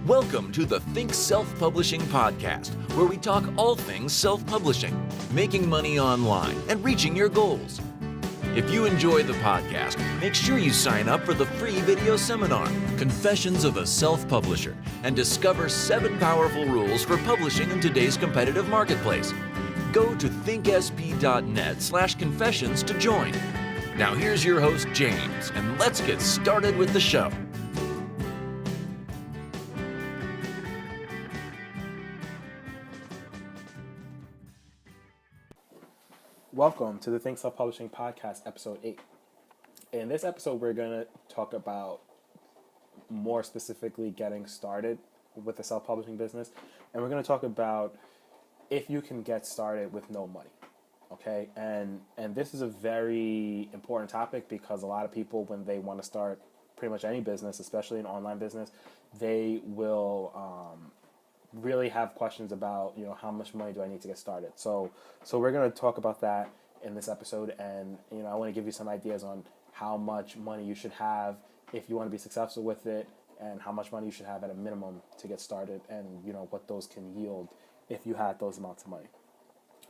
Welcome to the Think Self-Publishing Podcast, where we talk all things self-publishing, making money online, and reaching your goals. If you enjoy the podcast, make sure you sign up for the free video seminar, Confessions of a Self-Publisher, and discover 7 powerful rules for publishing in today's competitive marketplace. Go to thinksp.net/confessions to join. Now here's your host, James, and let's get started with the show. Welcome to the Think Self-Publishing Podcast, Episode 8. In this episode, we're going to talk about more specifically getting started with the self-publishing business. And we're going to talk about if you can get started with no money. Okay? And this is a very important topic because a lot of people, when they want to start pretty much any business, especially an online business, they will really have questions about, how much money do I need to get started? So we're going to talk about that in this episode, and I want to give you some ideas on how much money you should have if you want to be successful with it, and how much money you should have at a minimum to get started, and what those can yield if you had those amounts of money.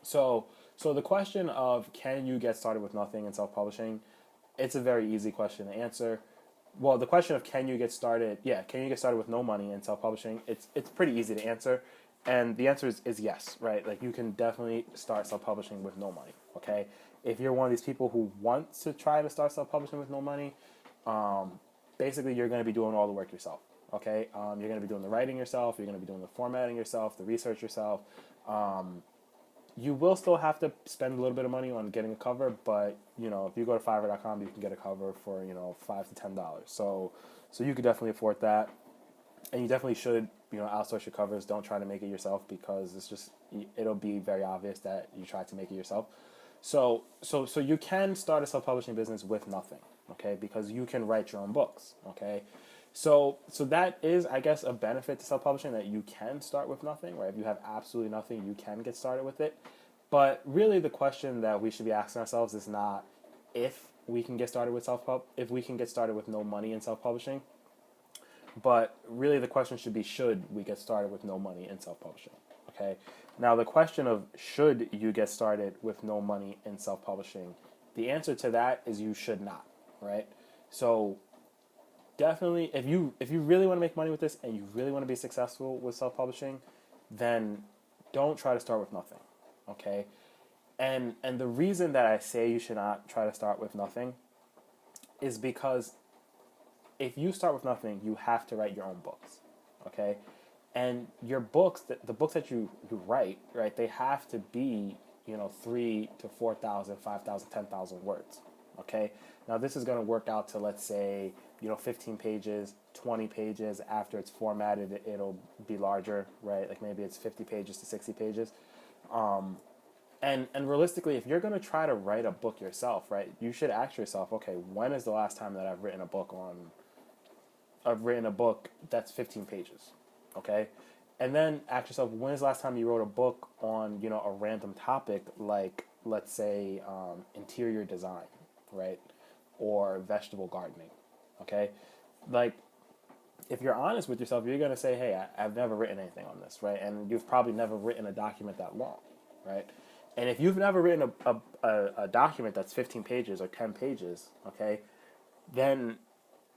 So the question of can you get started with nothing in self-publishing, it's a very easy question to answer. Well, the question of can you get started with no money in self-publishing, it's pretty easy to answer. And the answer is yes, right? Like, you can definitely start self-publishing with no money, okay? If you're one of these people who want to try to start self-publishing with no money, basically you're going to be doing all the work yourself, okay? You're going to be doing the writing yourself, you're going to be doing the formatting yourself, the research yourself. You will still have to spend a little bit of money on getting a cover, but, if you go to Fiverr.com, you can get a cover for, $5 to $10. So you could definitely afford that. And you definitely should, outsource your covers. Don't try to make it yourself because it'll be very obvious that you tried to make it yourself. So you can start a self-publishing business with nothing, okay? Because you can write your own books, okay? So that is, I guess, a benefit to self-publishing, that you can start with nothing, right? If you have absolutely nothing, you can get started with it. But really, the question that we should be asking ourselves is not if we can get started with if we can get started with no money in self-publishing, but really the question should be, should we get started with no money in self-publishing? Okay. Now, the question of should you get started with no money in self-publishing, the answer to that is you should not, right? So definitely, if you really want to make money with this and you really want to be successful with self-publishing, then don't try to start with nothing, okay? And the reason that I say you should not try to start with nothing is because if you start with nothing, you have to write your own books, okay? And your books, the books that you write, right, they have to be, 3,000 to 4,000, 5,000, 10,000 words, okay? Now, this is going to work out to, let's say, 15 pages, 20 pages. After it's formatted, it'll be larger, right? Like maybe it's 50 pages to 60 pages. And realistically, if you're going to try to write a book yourself, right, you should ask yourself, okay, when is the last time that I've written a book that's 15 pages, okay? And then ask yourself, when is the last time you wrote a book on, a random topic like, let's say, interior design, right, or vegetable gardening, okay? Like, if you're honest with yourself, you're going to say, hey, I've never written anything on this, right? And you've probably never written a document that long, right? And if you've never written a document that's 15 pages or 10 pages, okay, then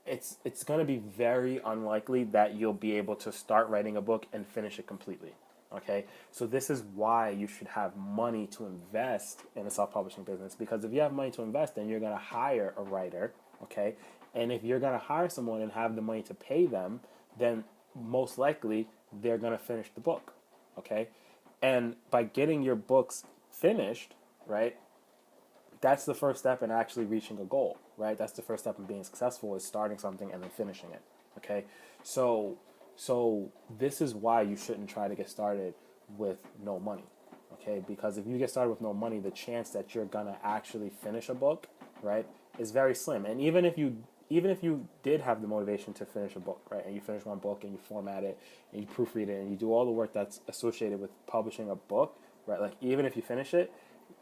it's going to be very unlikely that you'll be able to start writing a book and finish it completely, okay? So this is why you should have money to invest in a self-publishing business, because if you have money to invest, then you're going to hire a writer, okay? And if you're going to hire someone and have the money to pay them, then most likely they're going to finish the book, okay? And by getting your books finished, right, that's the first step in actually reaching a goal, right? That's the first step in being successful, is starting something and then finishing it, okay? So this is why you shouldn't try to get started with no money, okay? Because if you get started with no money, the chance that you're gonna actually finish a book, right, is very slim. And even if you did have the motivation to finish a book, right, and you finish one book and you format it and you proofread it and you do all the work that's associated with publishing a book, right, like even if you finish it,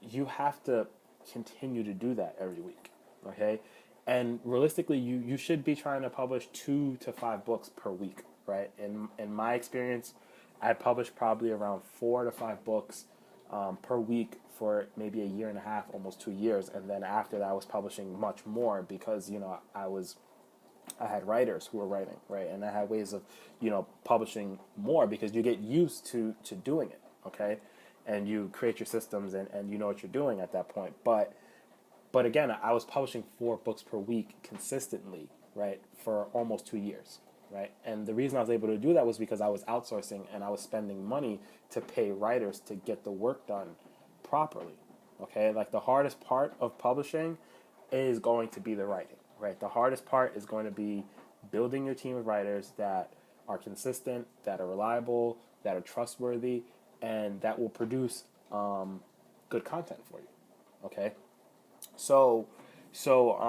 you have to continue to do that every week, okay? And realistically, you should be trying to publish 2 to 5 books per week, right? In my experience, I published probably around 4 to 5 books per week for maybe a year and a half, almost 2 years, and then after that, I was publishing much more because I had writers who were writing, right, and I had ways of publishing more because you get used to doing it, okay, and you create your systems and you know what you're doing at that point, but again, I was publishing 4 books per week consistently, right, for almost 2 years, right? And the reason I was able to do that was because I was outsourcing and I was spending money to pay writers to get the work done properly, okay? Like the hardest part of publishing is going to be the writing, right? The hardest part is going to be building your team of writers that are consistent, that are reliable, that are trustworthy, and that will produce good content for you, okay? So, so,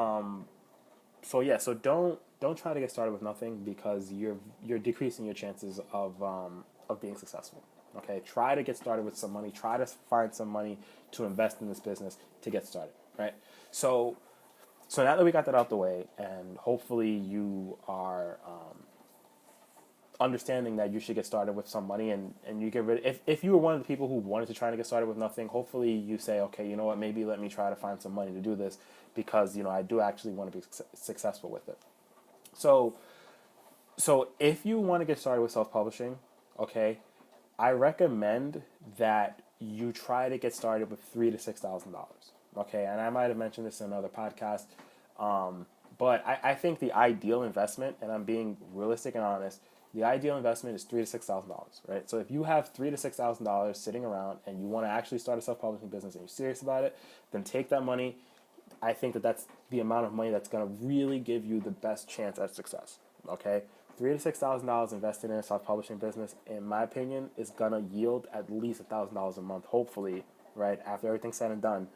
yeah. So don't try to get started with nothing because you're decreasing your chances of being successful. Okay, try to get started with some money. Try to find some money to invest in this business to get started. Right. So now that we got that out the way, and hopefully you are understanding that you should get started with some money and you get rid if you were one of the people who wanted to try to get started with nothing, hopefully you say, okay, you know what, maybe let me try to find some money to do this because I do actually want to be successful with it. So if you want to get started with self-publishing, okay, I recommend that you try to get started with $3,000 to $6,000. Okay, and I might have mentioned this in another podcast, but I think the ideal investment, and I'm being realistic and honest, the ideal investment is $3,000 to $6,000, right? So if you have $3,000 to $6,000 sitting around and you want to actually start a self-publishing business and you're serious about it, then take that money. I think that's the amount of money that's going to really give you the best chance at success. Okay, $3,000 to $6,000 invested in a self-publishing business, in my opinion, is going to yield at least $1,000 a month, hopefully, right after everything's said and done,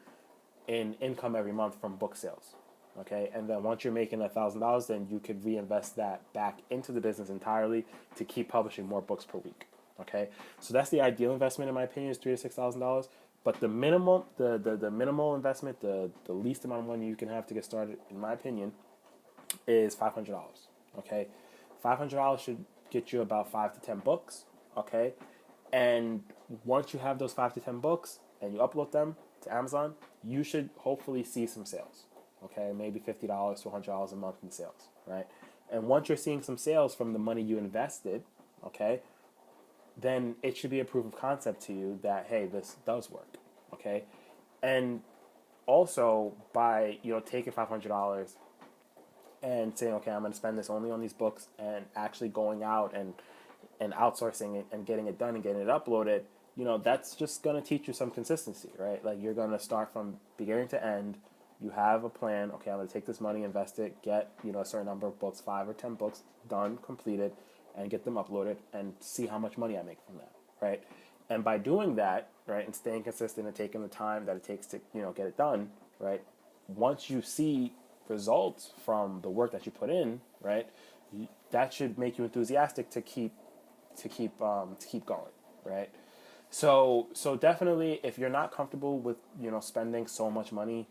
in income every month from book sales. Okay, and then once you're making $1,000, then you could reinvest that back into the business entirely to keep publishing more books per week. Okay, so that's the ideal investment in my opinion, is $3,000 to $6,000. But the minimum, the minimal investment, the least amount of money you can have to get started, in my opinion, is $500. Okay, $500 should get you about 5 to 10 books. Okay, and once you have those 5 to 10 books and you upload them to Amazon, you should hopefully see some sales. Okay, maybe $50 to $100 a month in sales, right? And once you're seeing some sales from the money you invested, okay, then it should be a proof of concept to you that, hey, this does work, okay? And also by, taking $500 and saying, okay, I'm going to spend this only on these books and actually going out and outsourcing it and getting it done and getting it uploaded, that's just going to teach you some consistency, right? Like you're going to start from beginning to end. You have a plan. Okay, I'm going to take this money, invest it, get, a certain number of books, 5 or 10 books done, completed, and get them uploaded and see how much money I make from that, right? And by doing that, right, and staying consistent and taking the time that it takes to, get it done, right, once you see results from the work that you put in, right, that should make you enthusiastic to keep going, right? So definitely, if you're not comfortable with, spending so much money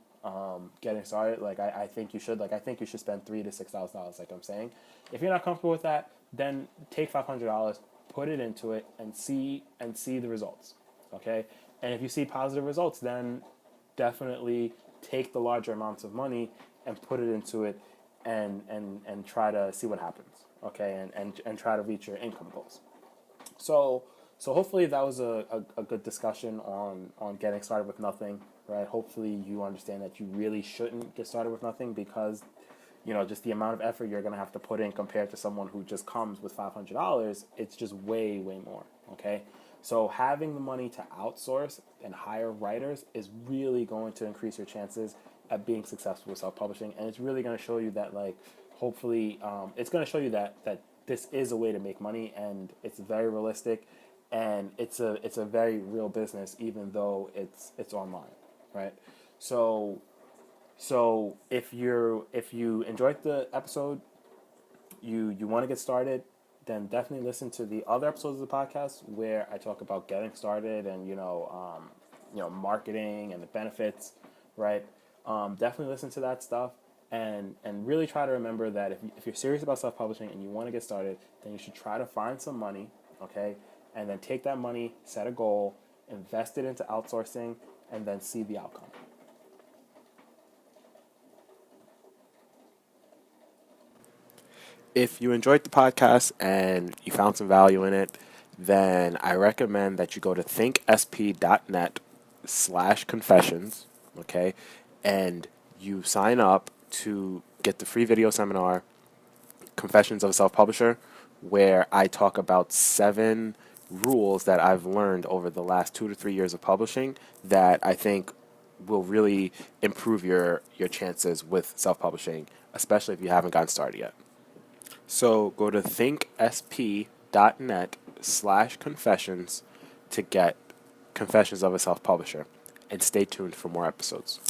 getting started, like I think you should spend $3,000 to $6,000, like I'm saying. If you're not comfortable with that, then take $500, put it into it, and see the results. Okay, and if you see positive results, then definitely take the larger amounts of money and put it into it, and try to see what happens. Okay, and try to reach your income goals. So hopefully that was a good discussion on getting started with nothing, right? Hopefully you understand that you really shouldn't get started with nothing because, just the amount of effort you're going to have to put in compared to someone who just comes with $500, it's just way, way more, okay? So having the money to outsource and hire writers is really going to increase your chances at being successful with self-publishing, and it's really going to show you that, like, hopefully, it's going to show you that this is a way to make money, and it's very realistic, and it's a very real business, even though it's online, right? So if you enjoyed the episode, you want to get started, then definitely listen to the other episodes of the podcast where I talk about getting started and marketing and the benefits, right? Definitely listen to that stuff. and really try to remember that if you're serious about self-publishing and you want to get started, then you should try to find some money, okay, and then take that money, set a goal, invest it into outsourcing, and then see the outcome. If you enjoyed the podcast and you found some value in it, then I recommend that you go to thinksp.net/confessions, okay, and you sign up to get the free video seminar, Confessions of a Self-Publisher, where I talk about 7 rules that I've learned over the last 2 to 3 years of publishing that I think will really improve your chances with self-publishing, especially if you haven't gotten started yet. So go to thinksp.net/confessions to get Confessions of a Self-Publisher, and stay tuned for more episodes.